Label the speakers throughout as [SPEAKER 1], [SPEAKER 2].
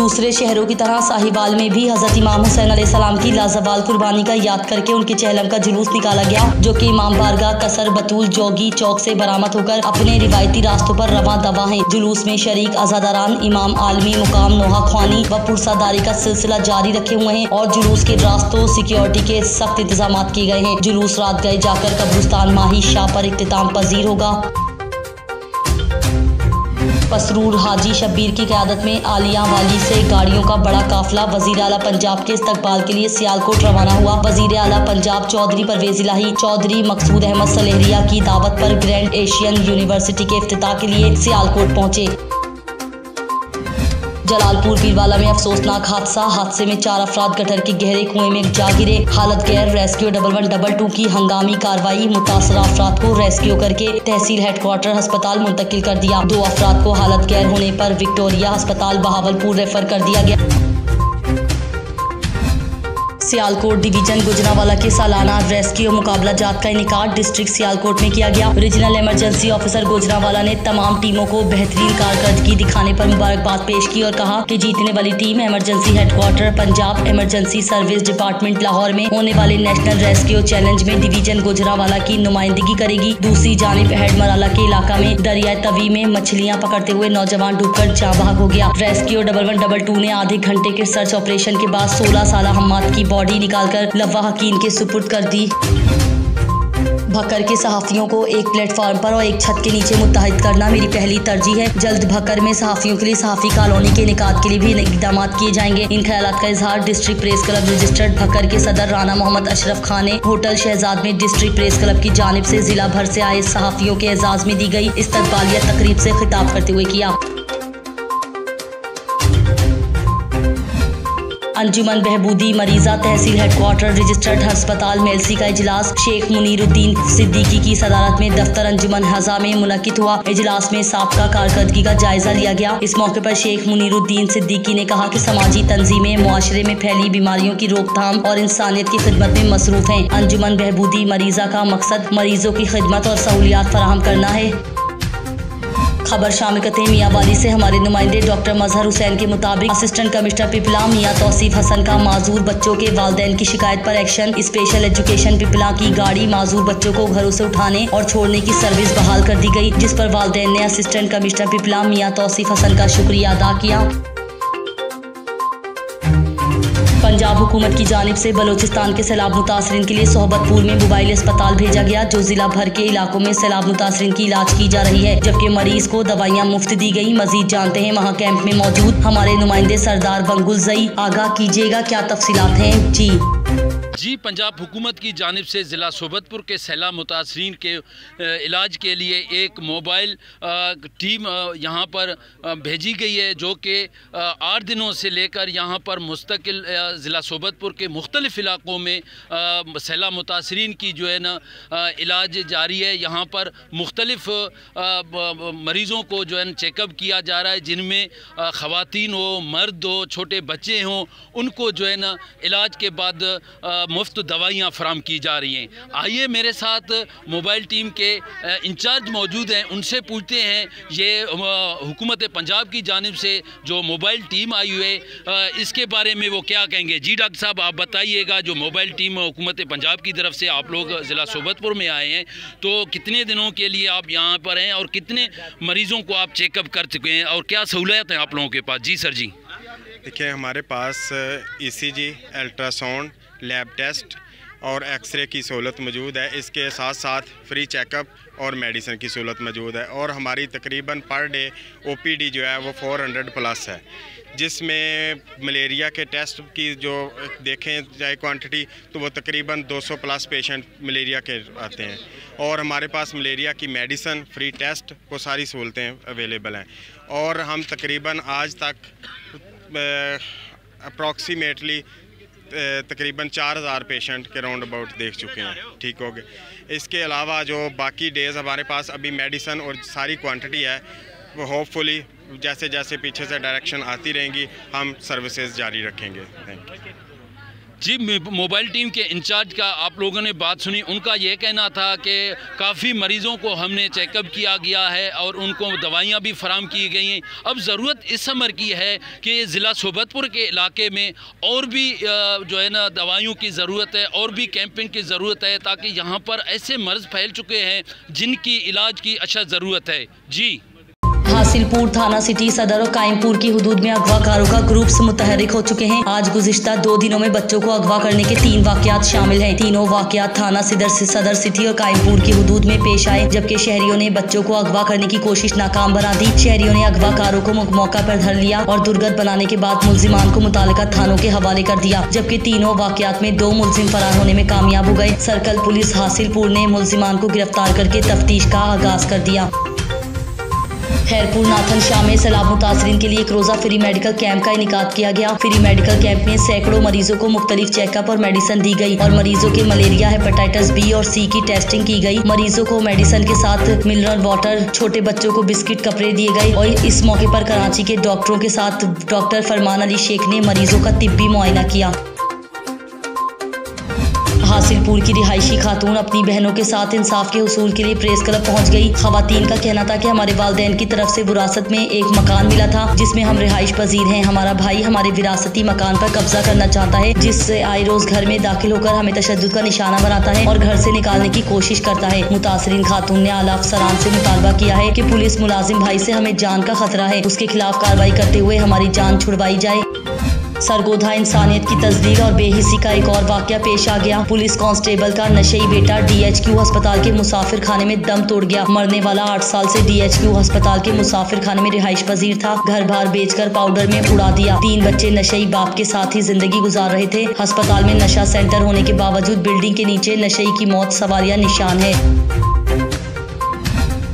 [SPEAKER 1] दूसरे शहरों की तरह साहिवाल में भी हजरत इमाम हुसैन अलैहिस्सलाम की लाजवाल कुर्बानी का याद करके उनके चहलम का जुलूस निकाला गया, जो कि इमाम बारगाह कसर बतूल जोगी चौक से बरामद होकर अपने रिवायती रास्तों पर रवां दवा हैं। जुलूस में शरीक अज़ादारान इमाम आलमी मुकाम नोहा ख्वानी व पुरसादारी का सिलसिला जारी रखे हुए हैं और जुलूस के रास्तों सिक्योरिटी के सख्त इंतजाम किए गए हैं। जुलूस रात गए जाकर कब्रिस्तान माही शाह पर इख्तिताम पजीर होगा। पसरूर हाजी शब्बीर की क़यादत में आलिया वाली से गाड़ियों का बड़ा काफिला वज़ीर आला पंजाब के इस्तकबाल के लिए सियालकोट रवाना हुआ। वज़ीर आला पंजाब चौधरी परवेज़ इलाही चौधरी मकसूद अहमद सलेहरिया की दावत पर ग्रैंड एशियन यूनिवर्सिटी के इफ्तिताह के लिए सियालकोट पहुंचे। जलालपुर पीरवाला में अफसोसनाक हादसे में 4 अफराद गटर के गहरे कुएं में जा गिरे, हालत गैर। रेस्क्यू 1112 की हंगामी कार्रवाई, मुतासरा अफराद को रेस्क्यू करके तहसील हेडक्वार्टर अस्पताल मुंतकिल कर दिया। 2 अफराद को हालत गैर होने पर विक्टोरिया अस्पताल बहावलपुर रेफर कर दिया गया। सियालकोट डिवीजन गुजरांवाला के सालाना रेस्क्यू मुकाबला जात का इनेकाद डिस्ट्रिक्ट सियालकोट में किया गया। रीजनल इमरजेंसी ऑफिसर गुजरांवाला ने तमाम टीमों को बेहतरीन कारकर्दगी दिखाने पर मुबारकबाद पेश की और कहा कि जीतने वाली team emergency headquarter Punjab emergency service department Lahore में होने वाले नेशनल रेस्क्यू चैलेंज में डिवीजन गुजरांवाला की नुमाइंदगी करेगी। दूसरी जानिब हेडमराला के इलाका में दरियाए तवी में मछलियां पकड़ते हुए नौजवान डूबकर जाँ बहक हो गया। रेस्क्यू 1112 ने आधे घंटे के सर्च ऑपरेशन के बाद 16 साला हम्माद की बॉडी निकालकर लव्वा हकीम के सुपुर्द कर दी। भक्कर के सहाफियों को एक प्लेटफॉर्म पर और एक छत के नीचे मुत्तहिद करना मेरी पहली तरजीह है। जल्द भक्कर में सहाफियों के लिए सहाफी कॉलोनी के इनेकाद के लिए भी इक़दाम किए जाएंगे। इन ख्यालात का इजहार district press club registered Bhakkar के सदर राना मोहम्मद अशरफ खान ने होटल शहजाद में डिस्ट्रिक्ट प्रेस क्लब की जानिब से जिला भर से आए सहाफियों के एजाज में दी गई इस्तकबालिया तकरीब से खिताब करते हुए किया। अंजुमन बहबूदी मरीजा तहसील हेडक्वार्टर रजिस्टर्ड अस्पताल मेलसी का इजलास शेख मुनीरुद्दीन सिद्दीकी की सदारत में दफ्तर अंजुमन हज़ा में मुनक्किद हुआ। इजलास में साबका कारकर्दगी का जायजा लिया गया। इस मौके पर शेख मुनीरुद्दीन सिद्दीकी ने कहा कि समाजी तंजीमें मुआशरे में फैली बीमारियों की रोकथाम और इंसानियत की खिदमत में मसरूफ हैं। अंजुमन बहबूदी मरीजा का मकसद मरीजों की खिदमत और सहूलियात फराहम करना है। खबर शामिल करते हैं मियाँवाली से हमारे नुमाइंदे डॉक्टर मजहर हुसैन के मुताबिक असिस्टेंट कमिश्नर पिपला मियाँ तौसीफ हसन का माजूर बच्चों के वालिदैन की शिकायत पर एक्शन। स्पेशल एजुकेशन पिपला की गाड़ी माजूर बच्चों को घरों से उठाने और छोड़ने की सर्विस बहाल कर दी गई, जिस पर वालिदैन ने असिस्टेंट कमिश्नर पिपला मियाँ तौसीफ हसन का शुक्रिया अदा किया। पंजाब हुकूमत की जानिब से बलोचिस्तान के सैलाब मुतासरीन के लिए सोहबतपुर में मोबाइल अस्पताल भेजा गया, जो जिला भर के इलाकों में सैलाब मुतासरीन की इलाज की जा रही है, जबकि मरीज को दवाइयां मुफ्त दी गई। मजीद जानते हैं वहां कैंप में मौजूद हमारे नुमाइंदे सरदार बंगुल जई। आगाह कीजिएगा क्या तफसीलात हैं जी।
[SPEAKER 2] पंजाब हुकूमत की जानिब से ज़िला सोहबतपुर के सैलाब मुतासरीन के इलाज के लिए एक मोबाइल टीम यहाँ पर भेजी गई है, जो कि 8 दिनों से लेकर यहाँ पर मुस्तकिल ज़िला सोहबतपुर के मुख्तलिफ़ इलाक़ों में सैलाब मुतासरीन की जो है ना इलाज जारी है। यहाँ पर मुख्तलिफ़ मरीज़ों को जो है चेकअप किया जा रहा है, जिनमें ख़वातीन हो, मर्द हो, छोटे बच्चे हों, उनको जो है ना इलाज के बाद मुफ्त दवाइयाँ फराम की जा रही हैं। आइए मेरे साथ मोबाइल टीम के इंचार्ज मौजूद हैं, उनसे पूछते हैं ये हुकूमत पंजाब की जानिब से जो मोबाइल टीम आई हुई है इसके बारे में वो क्या कहेंगे। जी डॉक्टर साहब, आप बताइएगा, जो मोबाइल टीम हुकूमत पंजाब की तरफ से आप लोग ज़िला सोहबतपुर में आए हैं, तो कितने दिनों के लिए आप यहाँ पर हैं और कितने मरीज़ों को आप चेकअप कर चुके हैं और क्या सहूलियत हैं आप लोगों के पास। जी सर जी।
[SPEAKER 3] देखिए, हमारे पास ECG, अल्ट्रासाउंड, लैब टेस्ट और एक्सरे की सहूलत मौजूद है। इसके साथ साथ फ्री चेकअप और मेडिसिन की सहूलत मौजूद है और हमारी तकरीबन पर डे OPD जो है वो 400 प्लस है, जिसमें मलेरिया के टेस्ट की जो देखें जाए क्वांटिटी तो वो तकरीबन 200 प्लस पेशेंट मलेरिया के आते हैं और हमारे पास मलेरिया की मेडिसिन, फ्री टेस्ट, वो सारी सहूलतें अवेलेबल हैं। और हम तकरीबन आज तक अप्रॉक्सीमेटली तकरीबन 4000 पेशेंट के राउंड अबाउट देख चुके हैं, ठीक हो गए। इसके अलावा जो बाकी डेज़ हमारे पास अभी मेडिसिन और सारी क्वांटिटी है, वो होपफुली जैसे जैसे पीछे से डायरेक्शन आती रहेंगी हम सर्विसेज जारी रखेंगे। Thank you.
[SPEAKER 2] जी, मोबाइल टीम के इंचार्ज का आप लोगों ने बात सुनी। उनका ये कहना था कि काफ़ी मरीज़ों को हमने चेकअप किया गया है और उनको दवाइयाँ भी फराम की गई हैं। अब ज़रूरत इस अमर की है कि ज़िला सोबतपुर के इलाके में और भी जो है ना दवाइयों की ज़रूरत है और भी कैंपिंग की ज़रूरत है, ताकि यहाँ पर ऐसे मर्ज़ फैल चुके हैं जिनकी इलाज की अच्छा ज़रूरत है। जी,
[SPEAKER 1] हासिलपुर थाना सिटी सदर और कायमपुर की हुदूद में अगवाकारों का ग्रुप्स मुतहरिक हो चुके हैं। आज गुज़िश्ता 2 दिनों में बच्चों को अगवा करने के 3 वाकयात शामिल हैं। तीनों वाकयात थाना सदर सिटी और कायमपुर की हुदूद में पेश आए, जबकि शहरियों ने बच्चों को अगवा करने की कोशिश नाकाम बना दी। शहरियों ने अगवाकारों को मौका पर धर लिया और दुर्गत बनाने के बाद मुल्जिमान को मुतालिका थानों के हवाले कर दिया, जबकि तीनों वाकयात में 2 मुल्जिम फरार होने में कामयाब हो गए। सर्कल पुलिस हासिलपुर ने मुल्जिमान को गिरफ्तार करके तफ्तीश का आगाज कर दिया। खैरपुर नाथन शाह में सैलाब मुतासरीन के लिए एक रोजा फ्री मेडिकल कैंप का इनेकाद किया गया। फ्री मेडिकल कैंप में सैकड़ों मरीजों को मुख्तलिफ चेकअप और मेडिसिन दी गई और मरीजों के मलेरिया, हेपेटाइटिस बी और सी की टेस्टिंग की गई। मरीजों को मेडिसिन के साथ मिनरल वाटर, छोटे बच्चों को बिस्किट, कपड़े दिए गए। और इस मौके पर कराची के डॉक्टरों के साथ डॉक्टर फरमान अली शेख ने मरीजों का तिब्बी मुआयना किया। हासिलपुर की रिहायशी खातून अपनी बहनों के साथ इंसाफ के हुसूल के लिए प्रेस क्लब पहुंच गई। खवातीन का कहना था कि हमारे वालिदैन की तरफ से विरासत में एक मकान मिला था जिसमें हम रिहाइश पजीर हैं। हमारा भाई हमारे विरासती मकान पर कब्जा करना चाहता है, जिससे आए रोज घर में दाखिल होकर हमें तशद्दुद का निशाना बनाता है और घर से निकालने की कोशिश करता है। मुतासरीन खातून ने आला अफसरान से मुतालबा किया है कि पुलिस मुलाजिम भाई से हमें जान का खतरा है, उसके खिलाफ कार्रवाई करते हुए हमारी जान छुड़वाई जाए। सरगोधा इंसानियत की तस्दीक और बेहिसी का एक और वाकया पेश आ गया। पुलिस कांस्टेबल का नशई बेटा DHQ अस्पताल के मुसाफिर खाने में दम तोड़ गया। मरने वाला 8 साल से DHQ अस्पताल के मुसाफिर खाने में रिहाइश पजीर था। घर बार बेचकर पाउडर में उड़ा दिया। 3 बच्चे नशई बाप के साथ ही जिंदगी गुजार रहे थे। अस्पताल में नशा सेंटर होने के बावजूद बिल्डिंग के नीचे नशई की मौत सवारियां निशान है।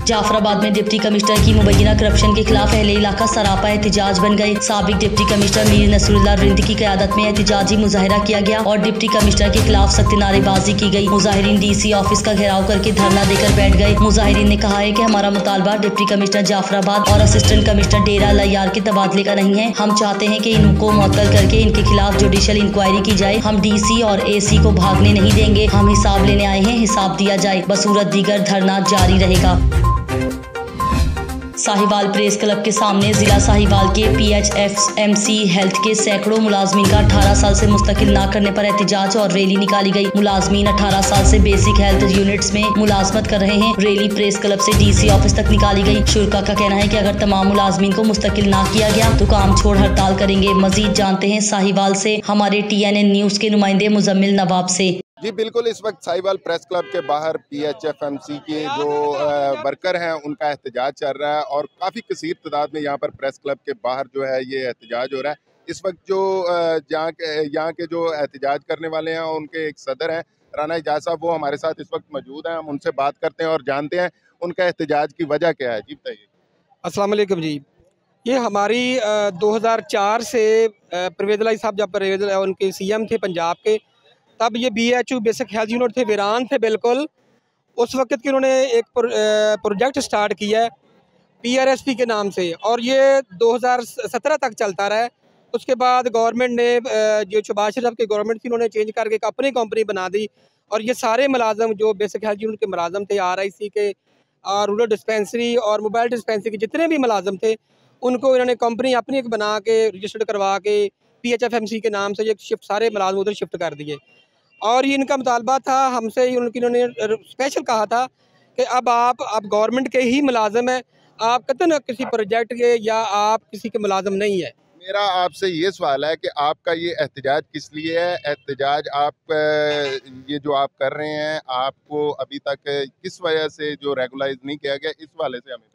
[SPEAKER 1] जाफराबाद में डिप्टी कमिश्नर की मुबैना करप्शन के खिलाफ अहले इलाका सरापा एहतिजाज बन गए। साबिक डिप्टी कमिश्नर मीर नसरुल्लाह रिंद की क़यादत में एहतिजाजी मुजाहिरा किया गया और डिप्टी कमिश्नर के खिलाफ सख्त नारेबाजी की गई। मुजाहिरीन DC ऑफिस का घेराव करके धरना देकर बैठ गए। मुजाहिरीन ने कहा है कि हमारा मुतालबा डिप्टी कमिश्नर जाफराबाद और असिस्टेंट कमिश्नर डेरा लैयार के तबादले का नहीं है। हम चाहते हैं कि इनको मुअत्तल करके इनके खिलाफ जुडिशल इंक्वायरी की जाए। हम DC और AC को भागने नहीं देंगे। हम हिसाब लेने आए हैं, हिसाब दिया जाए। बसूरत दीगर धरना जारी रहेगा। साहिवाल प्रेस क्लब के सामने जिला साहिवाल के PHFMC हेल्थ के सैकड़ों मुलाजमीन का 18 साल से मुस्तकिल ना करने पर एहतिजाज और रैली निकाली गई। मुलाजमीन 18 साल से बेसिक हेल्थ यूनिट्स में मुलाजमत कर रहे हैं। रैली प्रेस क्लब से DC ऑफिस तक निकाली गई। शुरा का कहना है कि अगर तमाम मुलाजमीन को मुस्तकिल ना किया गया तो काम छोड़ हड़ताल करेंगे। मजीद जानते हैं साहिवाल से हमारे TNN न्यूज के नुमाइंदे मुजम्मिल नवाब से।
[SPEAKER 4] जी बिल्कुल, इस वक्त साहिवाल प्रेस क्लब के बाहर PHFMC के जो वर्कर हैं उनका एहतजाज चल रहा है और काफ़ी कसीर तादाद में यहाँ पर प्रेस क्लब के बाहर जो है ये एहतजाज हो रहा है। इस वक्त जो यहाँ के जो एहतजाज करने वाले हैं उनके एक सदर हैं राना एजाज साहब, वो हमारे साथ इस वक्त मौजूद हैं। हम उनसे बात करते हैं और जानते हैं उनका एहतजाज की वजह क्या है। जी बताइए।
[SPEAKER 5] अस्सलाम वालेकुम जी, ये हमारी 2004 से परवेज़ इलाही साहब जब परवेज़ उनके CM थे पंजाब के, तब ये BHU बेसिक हेल्थ यूनिट थे, वीरान थे बिल्कुल। उस वक्त की उन्होंने एक प्रोजेक्ट स्टार्ट किया है PRSP के नाम से और ये 2017 तक चलता रहा है। उसके बाद गवर्नमेंट ने जो शहबाज शरीफ की गवर्नमेंट थी उन्होंने चेंज करके एक अपनी कंपनी बना दी और ये सारे मुलाजम जो बेसिक हेल्थ यूनिट के मुलाजम थे, RIC के और रूरल डिस्पेंसरी और मोबाइल डिस्पेंसरी के जितने भी मुलाजम थे, उनको इन्होंने कंपनी अपनी एक बना के रजिस्टर्ड करवा के PHFMC के नाम से ये शिफ्ट सारे मुलाजम उधर शिफ्ट कर दिए। और ये इनका मुतालबा था हमसे, इन्होंने स्पेशल कहा था कि अब आप गवर्नमेंट के ही मुलाजम हैं, आप कहते ना किसी प्रोजेक्ट के या आप किसी के मुलाजम नहीं है।
[SPEAKER 4] मेरा आपसे ये सवाल है कि आपका ये एहतजाज किस लिए है? एहतजाज आप ये जो आप कर रहे हैं, आपको अभी तक किस वजह से जो रेगुलाइज नहीं किया गया, इस वाले से हमें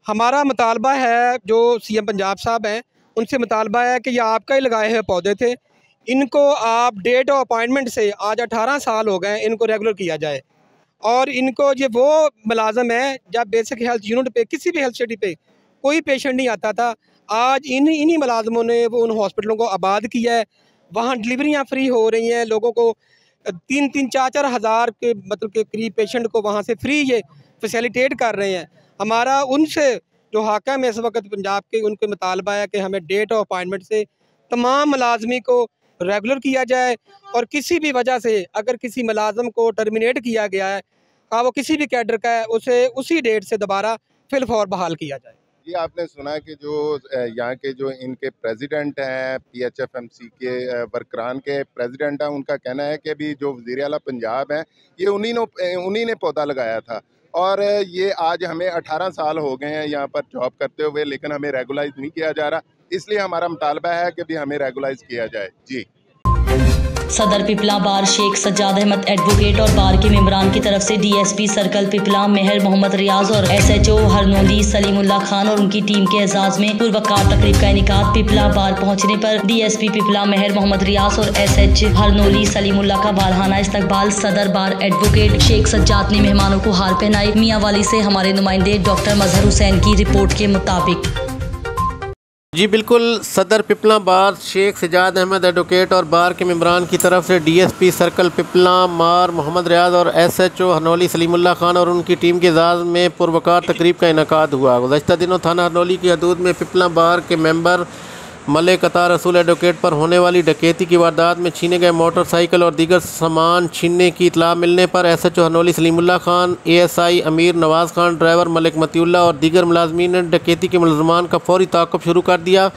[SPEAKER 5] हमारा मुतालबा है, जो CM पंजाब साहब हैं उनसे मुतालबा है कि ये आपका ही लगाए हुए पौधे थे, इनको आप डेट ऑफ अपॉइंटमेंट से आज 18 साल हो गए, इनको रेगुलर किया जाए। और इनको ये वो मुलाजम है जब बेसिक हेल्थ यूनिट पे किसी भी हेल्थ सिटी पे कोई पेशेंट नहीं आता था, आज इन्हीं मुलाजमों ने वो उन हॉस्पिटलों को आबाद किया है। वहाँ डिलीवरियाँ फ्री हो रही हैं, लोगों को 3-3, 4-4 हज़ार के मतलब के करीब पेशेंट को वहाँ से फ्री ये फैसिलिटेट कर रहे हैं। हमारा उनसे जो हाकिम है इस वक्त पंजाब के, उनके मुतालबा है कि हमें डेट ऑफ अपॉइंटमेंट से तमाम मुलाजमी को रेगुलर किया जाए, और किसी भी वजह से अगर किसी मुलाजम को टर्मिनेट किया गया है, वो किसी भी कैडर का है, उसे उसी डेट से दोबारा फिलफौर बहाल किया जाए।
[SPEAKER 4] ये आपने सुना कि जो यहाँ के जो इनके प्रेसिडेंट हैं, PHFMC के वर्करान के प्रेसिडेंट हैं, उनका कहना है कि अभी जो वज़ीर आला पंजाब हैं, ये उन्हीं ने पौधा लगाया था, और ये आज हमें 18 साल हो गए हैं यहाँ पर जॉब करते हुए, लेकिन हमें रेगुलाइज नहीं किया जा रहा। इसलिए हमारा मुतालबा है कि भी हमें रेगुलाइज किया जाए। जी।
[SPEAKER 1] सदर पिपला बार शेख सज्जाद अहमद एडवोकेट और बार के मेंबरान की तरफ से DSP सर्कल पिपला मेहर मोहम्मद रियाज और SHO हरनोली सलीमुल्ला खान और उनकी टीम के एजाज में पुरवकार तकरीब का इनेकाद। पिपला बार पहुंचने पर DSP पिपला मेहर मोहम्मद रियाज और SH हरनोली सलीमुल्ला का वालहाना इस्तकबाल। सदर बार एडवोकेट शेख सज्जाद ने मेहमानों को हार पहनाई। मियाँ वाली से हमारे नुमाइंदे डॉक्टर मजहर हुसैन की रिपोर्ट के मुताबिक।
[SPEAKER 6] जी बिल्कुल, सदर पिपला बार शेख सज्जाद अहमद एडवोकेट और बार के मेंबरान की तरफ से DSP सर्कल पिपला मार मोहम्मद रियाज और SHO हरनोली सलीमुल्ला खान और उनकी टीम के एजाज़ में पुरवकार तकरीब का इनेकाद हुआ। गुज़श्ता दिनों थाना हरनोली की हदूद में पिपला बार के मेंबर मलिक अता रसूल एडवोकेट पर होने वाली डकैती की वारदात में छीने गए मोटरसाइकिल और दीगर सामान छीनने की इतला मिलने पर SHO हरनोली सलीमुल्ला खान, ASI अमीर नवाज़ खान, ड्राइवर मलिक मतीउल्लाह और दीगर मुलाजमीन ने डकैती के मुलज़मान का फौरी ताक़ुब शुरू कर दिया,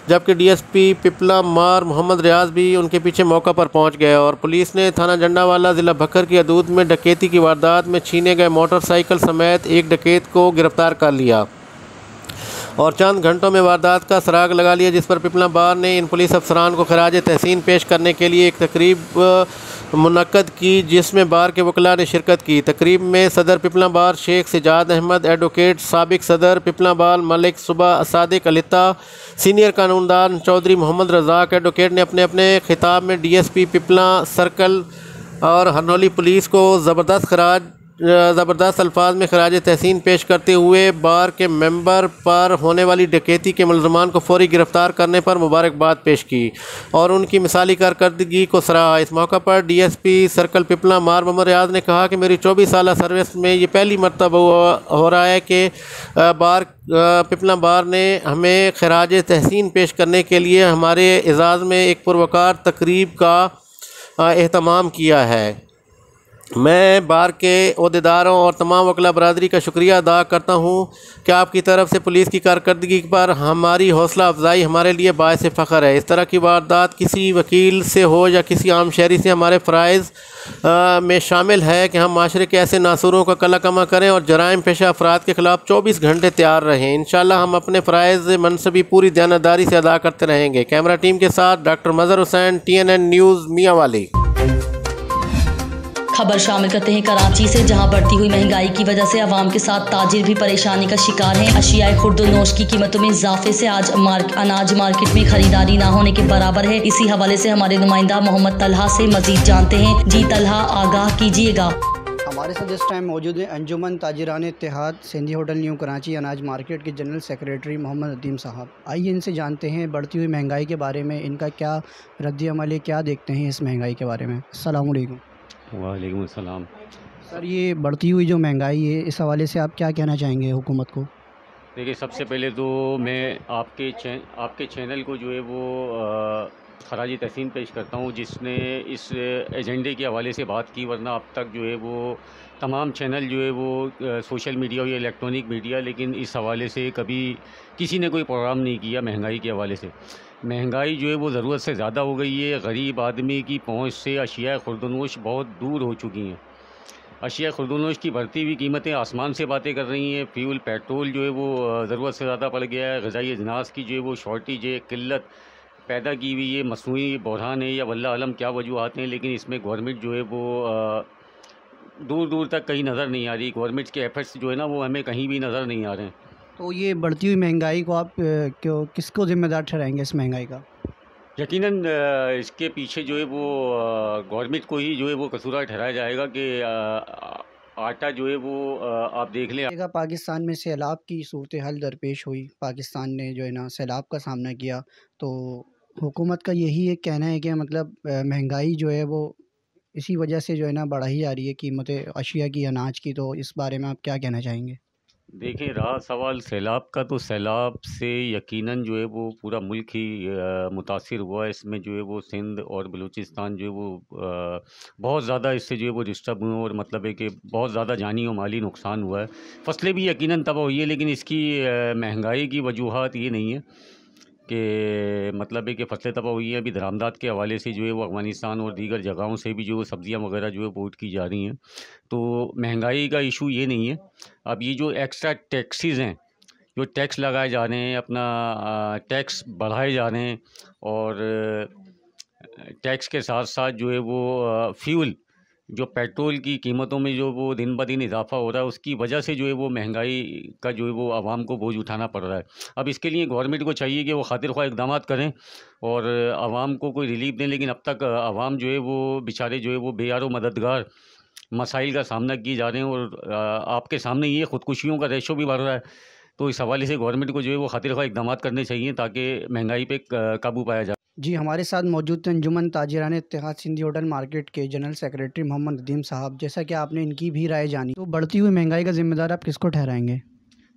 [SPEAKER 6] जबकि DSP पिपला मार मोहम्मद रियाज भी उनके पीछे मौका पर पहुँच गए और पुलिस ने थाना जंडावाला ज़िला भक्कर की हदूद में डकैती की वारदात में छीने गए मोटरसाइकिल समेत एक डकैत को गिरफ़्तार कर लिया और चंद घंटों में वारदात का सराग लगा लिया, जिस पर पिपला बार ने इन पुलिस अफसरान को खराज तहसीन पेश करने के लिए एक तकरीब मुनक्कद की, जिसमें बार के वकला ने शिरकत की। तकरीब में सदर पिपला बार शेख सज्जाद अहमद एडवोकेट, साबिक सदर पिपला बार मलिक सुबह सादिक अलिता, सीनियर कानूनदान चौधरी मोहम्मद रज़ाक एडवोकेट ने अपने अपने खिताब में DSP पिपला सर्कल और हरनोली पुलिस को ज़बरदस्त अल्फाज में खराज तहसीन पेश करते हुए बार के मेंबर पर होने वाली डकैती के मुलज़मान को फौरी गिरफ़्तार करने पर मुबारकबाद पेश की और उनकी मिसाली कारकर्दगी को सराहा। इस मौका पर DSP सर्कल पिपला मार मोहम्मद रियाज ने कहा कि मेरी 24 साल सर्विस में ये पहली मरतबा हो रहा है कि पिपला बार ने हमें खराज तहसीन पेश करने के लिए हमारे एजाज़ में एक पुरवकार तकरीब का एहतमाम किया है। मैं बार के ओहदेदारों और तमाम वकला बरादरी का शुक्रिया अदा करता हूँ कि आपकी तरफ से पुलिस की कारकर्दगी पर हमारी हौसला अफजाई हमारे लिए बायस फ़ख्र है। इस तरह की वारदात किसी वकील से हो या किसी आम शहरी से हमारे फ़राइज़ में शामिल है कि हम माशरे के ऐसे नासूरों का कला कमा करें और जराइम पेशा अफराद के ख़िलाफ़ 24 घंटे तैयार रहें। इंशाअल्लाह हम अपने फ़राइज़ मनसबी पूरी दयानतदारी से अदा करते रहेंगे। कैमरा टीम के साथ डॉक्टर मजहर हुसैन, TNN न्यूज़, मियाँ वाली।
[SPEAKER 1] खबर शामिल करते हैं कराची से, जहां बढ़ती हुई महंगाई की वजह से अवाम के साथ ताजिर भी परेशानी का शिकार हैं। अशियाए खुर्द-ओ-नोश की कीमतों में इजाफे से आज अनाज मार्केट में खरीदारी ना होने के बराबर है। इसी हवाले से हमारे नुमाइंदा मोहम्मद तलहा से मजीद जानते हैं। जी तलहा, आगाह कीजिएगा।
[SPEAKER 7] हमारे साथ इस टाइम मौजूद हैं अंजुमन ताजिरान इत्तेहाद सिंधी होटल न्यू कराची अनाज मार्केट के जनरल सेक्रेटरी मोहम्मद नदीम साहब। आइए इनसे जानते हैं बढ़ती हुई महंगाई के बारे में, इनका क्या रद्द-ए-अमल है, क्या देखते हैं इस महंगाई के बारे में। अस्सलाम वालेकुम।
[SPEAKER 8] वालेकुम अस्सलाम।
[SPEAKER 7] सर, ये बढ़ती हुई जो महंगाई है, इस हवाले से आप क्या कहना चाहेंगे हुकूमत को?
[SPEAKER 8] देखिए, सबसे पहले तो मैं आपके चैनल को जो है वो खराज तहसीन पेश करता हूँ, जिसने इस एजेंडे के हवाले से बात की, वरना अब तक जो है वो तमाम चैनल जो है वो सोशल मीडिया या इलेक्ट्रॉनिक मीडिया, लेकिन इस हवाले से कभी किसी ने कोई प्रोग्राम नहीं किया महंगाई के हवाले से। महंगाई जो है वो ज़रूरत से ज़्यादा हो गई है। गरीब आदमी की पहुंच से अशिया खुर्द-ओ-नोश बहुत दूर हो चुकी हैं। अशिया खुर्द-ओ-नोश की बढ़ती हुई कीमतें आसमान से बातें कर रही हैं। फ्यूल पेट्रोल जो है वो ज़रूरत से ज़्यादा पड़ गया है। ग़िज़ाई अजनास की जो है वो शॉर्टेज है, किल्लत पैदा की हुई है। मसनूई बहरान है या वल्लाह आलम क्या वजूहात हैं, लेकिन इसमें गवर्नमेंट जो है वो दूर दूर तक कहीं नज़र नहीं आ रही। गवर्नमेंट के एफर्ट्स जो है ना वो हमें कहीं भी नज़र नहीं आ रहे हैं।
[SPEAKER 7] तो ये बढ़ती हुई महंगाई को आप किसको ज़िम्मेदार ठहराएंगे इस महंगाई का?
[SPEAKER 8] यकीनन इसके पीछे जो है वो गवर्नमेंट को ही जो है वो कसूरवार ठहराया जाएगा कि आटा जो है वो आप देख लें।
[SPEAKER 7] पाकिस्तान में सैलाब की सूरत हाल दरपेश हुई, पाकिस्तान ने जो है ना सैलाब का सामना किया, तो हुकूमत का यही एक कहना है कि मतलब महंगाई जो है वो इसी वजह से जो है ना बढ़ा ही जा रही है कीमतें अशिया की, अनाज की। तो इस बारे में आप क्या कहना चाहेंगे?
[SPEAKER 8] देखिए, रहा सवाल सैलाब का, तो सैलाब से यकीनन जो है वो पूरा मुल्क ही मुतासिर हुआ है। इसमें जो है वो सिंध और बलूचिस्तान जो है वो बहुत ज़्यादा इससे जो है वो डिस्टर्ब हुए, और मतलब है कि बहुत ज़्यादा जानी और माली नुकसान हुआ है। फसलें भी यकीनन तबाह हुई है, लेकिन इसकी महंगाई की वजूहात ये नहीं है कि मतलब है कि फसलें तबाह हुई हैं। अभी दरामदात के हवाले से जो है वो अफ़गानिस्तान और दीगर जगहों से भी जो सब्ज़ियाँ वगैरह जो है पोर्ट की जा रही हैं, तो महंगाई का इशू ये नहीं है। अब ये जो एक्स्ट्रा टैक्सेस हैं, जो टैक्स लगाए जा रहे हैं, अपना टैक्स बढ़ाए जा रहे हैं, और टैक्स के साथ साथ जो है वो फ्यूल, जो पेट्रोल की कीमतों में जो वो दिन ब दिन इजाफा हो रहा है, उसकी वजह से जो है वो महंगाई का जो है वो आवाम को बोझ उठाना पड़ रहा है। अब इसके लिए गवर्नमेंट को चाहिए कि वो खातिर ख्वाह इक़दामात करें और आवाम को कोई रिलीफ दें, लेकिन अब तक आवाम जो है वो बेचारे जो है वो बेयारो मददगार मसाइल का सामना किए जा रहे हैं, और आपके सामने ये ख़ुदकुशियों का रेशो भी बढ़ रहा है। तो इस हवाले से गवर्नमेंट को जो है वो खातिर ख्वाह इक़दामात करने चाहिए ताकि महंगाई पे काबू पाया जाए।
[SPEAKER 7] जी, हमारे साथ मौजूद थे अंजुमन ताजिरान इत्तेहाद सिंधी होटल मार्केट के जनरल सेक्रेटरी मोहम्मद नदीम साहब। जैसा कि आपने इनकी भी राय जानी, तो बढ़ती हुई महंगाई का जिम्मेदार आप किसको ठहराएंगे?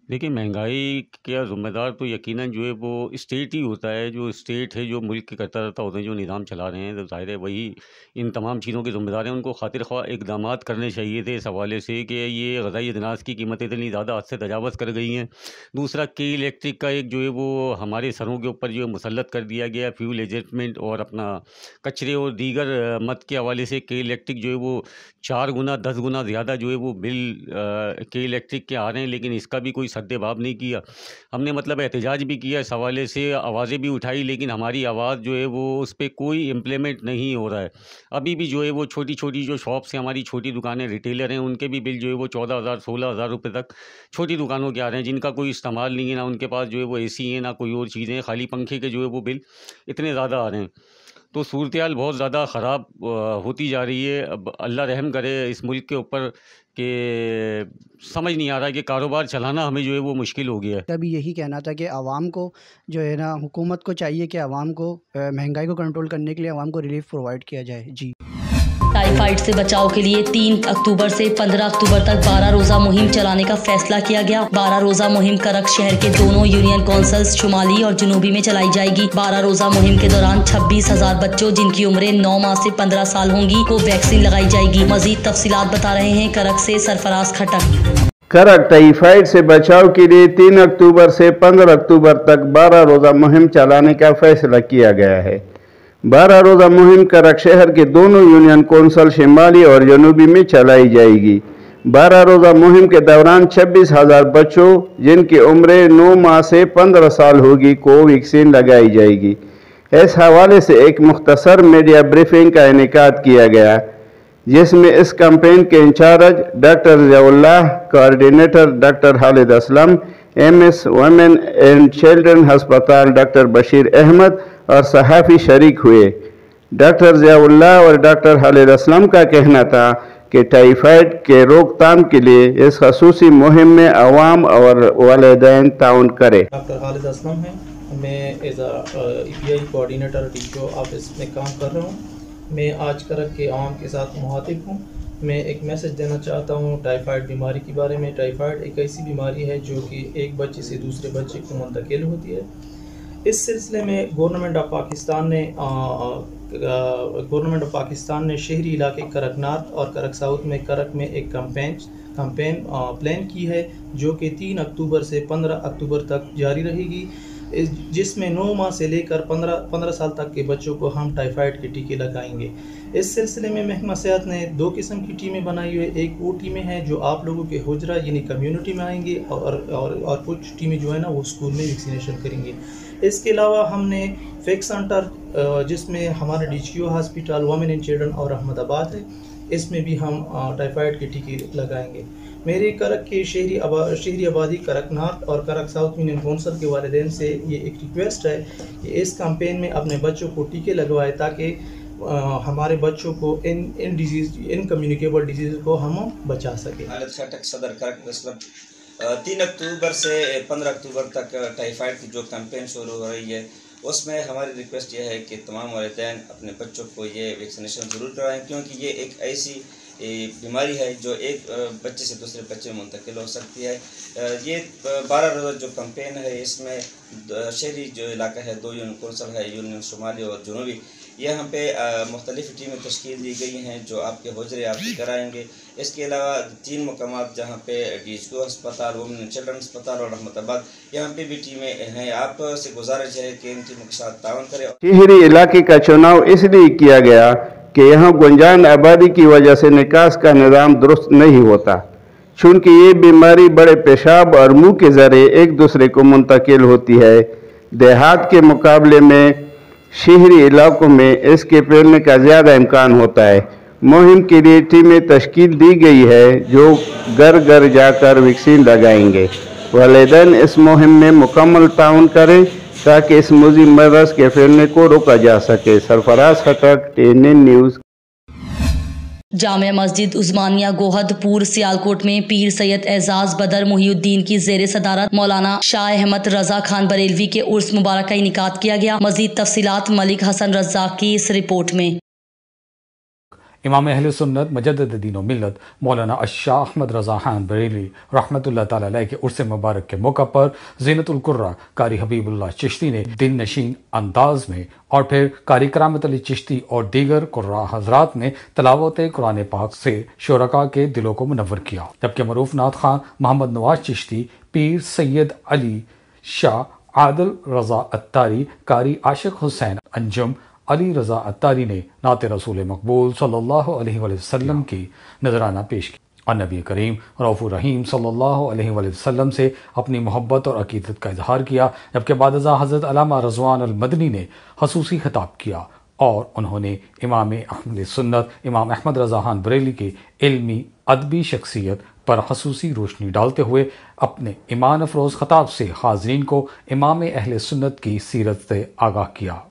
[SPEAKER 8] देखिए, महंगाई का ज़िम्मेदार तो यकीनन जो है वो स्टेट ही होता है। जो स्टेट है, जो मुल्क के करता रहता होते हैं, जो निज़ाम चला रहे हैं, तो ज़ाहिर है वही इन तमाम चीज़ों के ज़िम्मेदार हैं। उनको खातिर ख्वाह इक़दामात करने चाहिए थे इस हवाले से कि ये ग़िज़ाई अजनास की कीमतें इतनी ज़्यादा हद से तजावज़ कर गई हैं। दूसरा, के इलेक्ट्रिक का एक जो है वो हमारे सरों के ऊपर जो है मुसल्लत कर दिया गया है, फ्यूल एडजस्टमेंट और अपना कचरे और दीगर मद के हवाले से के इलेक्ट्रिक जो है वो 4 गुना 10 गुना ज़्यादा जो है वो बिल के इलेक्ट्रिक के आ रहे हैं, लेकिन इसका भी कोई सद्देबाब नहीं किया। हमने मतलब एहतजाज भी किया इस हवाले से, आवाज़ें भी उठाई, लेकिन हमारी आवाज़ जो है वो उस पर कोई इम्प्लीमेंट नहीं हो रहा है। अभी भी जो है वो छोटी छोटी जो शॉप्स हैं, हमारी छोटी दुकानें, रिटेलर हैं, उनके भी बिल जो है वो 14,000 16,000 रुपये तक छोटी दुकानों के आ रहे हैं, जिनका कोई इस्तेमाल नहीं है, ना उनके पास जो है वो AC है, ना कोई और चीज़ें हैं, खाली पंखे के जो है वो बिल इतने ज़्यादा आ रहे हैं। तो सूरत-ए-हाल बहुत ज़्यादा ख़राब होती जा रही है। अब अल्लाह रहम करे इस मुल्क के ऊपर कि समझ नहीं आ रहा है कि कारोबार चलाना हमें जो है वो मुश्किल हो गया है।
[SPEAKER 7] तभी यही कहना था कि आवाम को जो है ना, हुकूमत को चाहिए कि आवाम को महंगाई को कंट्रोल करने के लिए आवाम को रिलीफ प्रोवाइड किया जाए। जी।
[SPEAKER 1] टाइफाइड से बचाव के लिए 3 अक्टूबर से 15 अक्टूबर तक 12 रोजा मुहिम चलाने का फैसला किया गया। 12 रोजा मुहिम करक शहर के दोनों यूनियन कौंसिल्स शुमाली और जनूबी में चलाई जाएगी। 12 रोजा मुहिम के दौरान 26,000 बच्चों जिनकी उम्रें 9 माह से 15 साल होंगी को वैक्सीन लगाई जाएगी। मजीद तफसीलात बता रहे हैं करक से सरफराज खटक।
[SPEAKER 9] करक टाइफाइड से बचाव के लिए 3 अक्टूबर से 15 अक्टूबर तक 12 रोजा मुहिम चलाने का फैसला किया गया है। 12 रोजा मुहिम करक शहर के दोनों यूनियन कौंसिल शिमाली और जनूबी में चलाई जाएगी। 12 रोजा मुहिम के दौरान 26,000 बच्चों जिनकी उम्रें 9 माह से 15 साल होगी को वैक्सीन लगाई जाएगी। इस हवाले से एक मुख्तसर मीडिया ब्रीफिंग का इनेकाद किया गया, जिसमें इस कैंपेन के incharge doctor Ziaullah, coordinator doctor Khalid Aslam, MS women and children हस्पताल डॉक्टर बशीर अहमद और सहाफ़ी शरीक हुए। डॉक्टर ज़ियाउल्लाह और डॉक्टर खालिद असलम का कहना था कि टाइफाइड के रोकथाम के लिए इस खसूसी मुहिम में अवाम और वालिदैन ताउन करें।
[SPEAKER 10] डॉक्टर खालिद असलम है, मैं as EPI coordinator DPO office में काम कर रहा हूँ। मैं आज करक के आवाम के साथ मुखातिब हूँ। मैं एक मैसेज देना चाहता हूँ टाइफाइड बीमारी के बारे में। टाइफाइड एक ऐसी बीमारी है जो कि एक बच्चे से दूसरे बच्चे को मुंतकिल होती है। इस सिलसिले में गवर्नमेंट ऑफ पाकिस्तान ने शहरी इलाके करक नॉर्थ और करक साउथ में करक में एक कैंपेन प्लान की है, जो कि 3 अक्टूबर से 15 अक्टूबर तक जारी रहेगी, जिसमें 9 माह से लेकर 15 साल तक के बच्चों को हम टाइफाइड के टीके लगाएंगे। इस सिलसिले में महकमा सेहत ने 2 किस्म की टीमें बनाई हुई है। एक वो टीमें हैं जो आप लोगों के हुजरा यानी कम्युनिटी में आएंगे, और कुछ टीमें जो है ना वो स्कूल में वैक्सीनेशन करेंगी। इसके अलावा हमने फेक सेंटर, जिसमें हमारा DCO hospital, women and children और अहमदाबाद है, इसमें भी हम टाइफाइड के टीके लगाएंगे। मेरे करक के शहरी आबादी करक नॉर्थ और करक साउथ यूनियन कौंसिल के वालिदैन से ये एक रिक्वेस्ट है कि इस कैंपेन में अपने बच्चों को टीके लगवाए, ताकि हमारे बच्चों को इन कम्युनिकेबल डिजीज़ को हम बचा सकें।
[SPEAKER 11] खालिद खटक, सदर करक प्रेस क्लब। 3 अक्टूबर से 15 अक्टूबर तक टाइफाइड की जो कैंपेन शुरू हो रही है, उसमें हमारी रिक्वेस्ट यह है कि तमाम वालिदैन अपने बच्चों को ये वैक्सीनेशन ज़रूर कराएं, क्योंकि ये एक ऐसी बीमारी है जो एक बच्चे से दूसरे बच्चे में मुंतकिल हो सकती है। ये 12 रोज़ा जो कैंपेन है, इसमें शहरी जो इलाका है, 2 यूनियन कौंसल है, यूनियन शुमाली और जुनूबी, यहाँ पे मुख्तलिफ़ टीमें तश्कील दी गई हैं जो आपके हुजरे आपकी कराएंगे। इसके अलावा 3 मकामात जहाँ पे DHQ अस्पताल, वुमेन एंड चिल्ड्रन अस्पताल और रहमताबाद, यहाँ पे भी टीमें हैं। आपसे गुजारिश है कि इन टीमों के साथ ताउन करें।
[SPEAKER 9] शहरी इलाके का चुनाव इसलिए किया गया कि यहाँ गुंजान आबादी की वजह से निकास का निज़ाम दुरुस्त नहीं होता, चूँकि ये बीमारी बड़े पेशाब और मुंह के ज़रिए एक दूसरे को मुंतकिल होती है। देहात के मुकाबले में शहरी इलाकों में इसके फैलने का ज़्यादा इम्कान होता है। मुहिम के लिए टीमें तश्कील दी गई है जो घर घर जाकर वैक्सीन लगाएंगे। वालिदैन इस मुहिम में मुकम्मल ताउन करें ताकि इस मुज़िम मरज़ के फैलने को रोका जा सके। सरफराज खटक, TNN न्यूज़।
[SPEAKER 1] जामिया मस्जिद उस्मानिया गोहदपुर सियालकोट में पीर सैयद एजाज बदर मुहिउद्दीन की जेर सदारत मौलाना शाह अहमद रजा खान बरेलवी के उर्स मुबारक का इनेकाद किया गया। मजीद तफसीलात मलिक हसन रज़ाक की इस रिपोर्ट में।
[SPEAKER 12] इमाम अहले सुन्नत मुजद्दिद दीन व मिल्लत मौलाना शाह अहमद रजा खान बरेलवी रहमतुल्लाह तआला अलैह के उर्स मुबारक के मौका पर ज़ीनतुल कुर्रा कारी हबीबुल्लाह चिश्ती ने दिन नशीन अंदाज में और फिर कारी करामत अली चिश्ती और दीगर कुर्रा हजरात ने तलावत कुरान पाक से शुरका के दिलों को मुनव्वर किया, जबकि मरूफ नात खान मोहम्मद नवाज चिश्ती, पीर सैयद अली शाह, आदिल रजा अत्तारी, कारी आशिक हुसैन अंजुम, अली रजा अत्तारी ने नाते रसूल मकबूल सल्लल्लाहु अलैहि वसल्लम की नजराना पेश की और नबी करीम रऊफ़ुर रहीम सल्लल्लाहु अलैहि वसल्लम से अपनी मोहब्बत और अकीदत का इजहार किया। जबकि बादज़ा हज़रत अल्लामा रज़वान अल मदनी ने खसूसी खिताब किया और उन्होंने इमाम अहले सुन्नत इमाम अहमद रज़ा खान बरेली के इल्मी अदबी शख्सियत पर खसूसी रोशनी डालते हुए अपने ईमान अफरोज़ खिताब से हाज़रीन को इमाम अहले सुन्नत की सीरत से आगाह किया।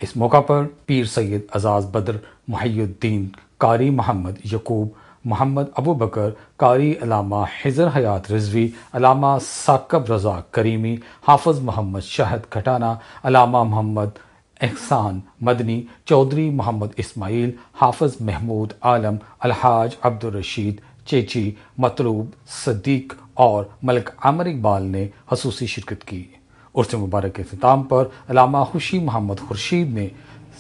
[SPEAKER 12] इस मौका पर पीर सैयद एजाज बदर मुहिउद्दीन, कारी मोहम्मद यकूब, मोहम्मद अबू बकर, कारी अलामा हिजर हयात रिजवी, अलामा साकब रजा करीमी, हाफिज मोहम्मद शाहिद खटाना, अलामा मोहम्मद एहसान मदनी, चौधरी मोहम्मद इस्माइल, हाफिज महमूद आलम, अलहाज अब्दुल रशीद चेची, मतलूब सदीक और मलिक आमिर इकबाल ने खसूसी शिरकत की। उर्स मुबारक के इख्तिताम पर अलामा खुशी मोहम्मद खुर्शीद ने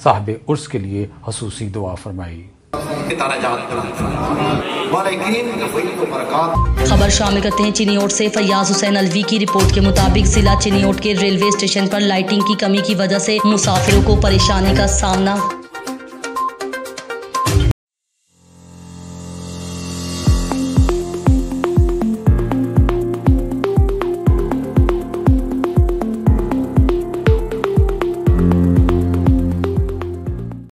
[SPEAKER 12] साहिब उर्स के लिए खसूसी दुआ फरमाई।
[SPEAKER 1] खबर शामिल करते हैं चिनियोट से। फैयाज हुसैन अलवी की रिपोर्ट के मुताबिक जिला चिनियोट के रेलवे स्टेशन पर लाइटिंग की कमी की वजह से मुसाफिरों को परेशानी का सामना